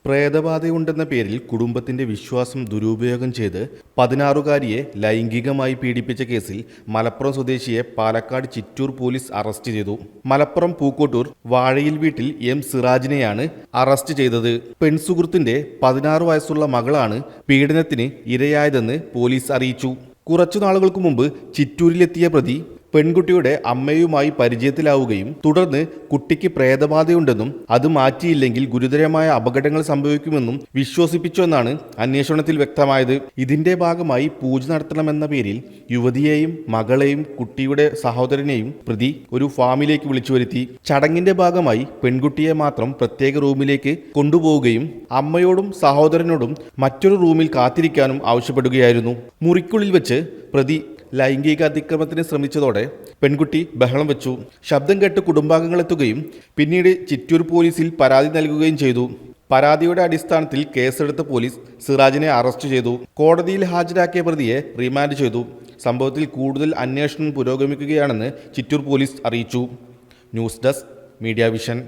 പ്രേതബാധയുണ്ടെന്ന പേരിൽ കുടുംബത്തിന്റെ വിശ്വാസം ദുരുപയോഗം ചെയ്ത് 16-കാരിയെ ലൈംഗികമായി പീഡിപ്പിച്ച കേസിൽ മലപ്പുറം സ്വദേശിയെ പാലക്കാട് ചിറ്റൂർ പോലീസ് അറസ്റ്റ് ചെയ്തു. മലപ്പുറം പൂക്കോട്ടൂർ വാഴയിൽ വീട്ടിൽ എം സിറാജിനെയാണ് അറസ്റ്റ് ചെയ്തത്. പെൺസുഹൃത്തിന്റെ 16 വയസ്സുള്ള മകളാണ് പീഡനത്തിന് ഇരയായതെന്ന് പോലീസ് അറിയിച്ചു. കുറച്ചു നാളുകൾക്ക് മുമ്പ് ചിറ്റൂരിലെത്തിയ പ്രതി പെൺകുട്ടിയുടെ അമ്മയുമായി പരിചയത്തിലാവുകയും തുടർന്ന് കുട്ടിക്ക് പ്രേതബാധയുണ്ടെന്നും അത് മാറ്റിയില്ലെങ്കിൽ ഗുരുതരമായ അപകടങ്ങൾ സംഭവിക്കുമെന്നും വിശ്വസിപ്പിച്ചുവെന്നാണ് അന്വേഷണത്തിൽ വ്യക്തമായത്. ഇതിന്റെ ഭാഗമായി പൂജ നടത്തണമെന്ന പേരിൽ യുവതിയെയും മകളെയും കുട്ടിയുടെ സഹോദരനെയും പ്രതി ഒരു ഫാമിലേക്ക് വിളിച്ചു വരുത്തി. ചടങ്ങിന്റെ ഭാഗമായി പെൺകുട്ടിയെ മാത്രം പ്രത്യേക റൂമിലേക്ക് കൊണ്ടുപോവുകയും അമ്മയോടും സഹോദരനോടും മറ്റൊരു റൂമിൽ കാത്തിരിക്കാനും ആവശ്യപ്പെടുകയായിരുന്നു. മുറിക്കുള്ളിൽ വെച്ച് പ്രതി ലൈംഗിക അതിക്രമത്തിന് ശ്രമിച്ചതോടെ പെൺകുട്ടി ബഹളം വെച്ചു. ശബ്ദം കേട്ട് കുടുംബാംഗങ്ങളെത്തുകയും പിന്നീട് ചിറ്റൂർ പോലീസിൽ പരാതി നൽകുകയും ചെയ്തു. പരാതിയുടെ അടിസ്ഥാനത്തിൽ കേസെടുത്ത പോലീസ് സിറാജിനെ അറസ്റ്റ് ചെയ്തു. കോടതിയിൽ ഹാജരാക്കിയ പ്രതിയെ റിമാൻഡ് ചെയ്തു. സംഭവത്തിൽ കൂടുതൽ അന്വേഷണം പുരോഗമിക്കുകയാണെന്ന് ചിറ്റൂർ പോലീസ് അറിയിച്ചു. News desk media vision.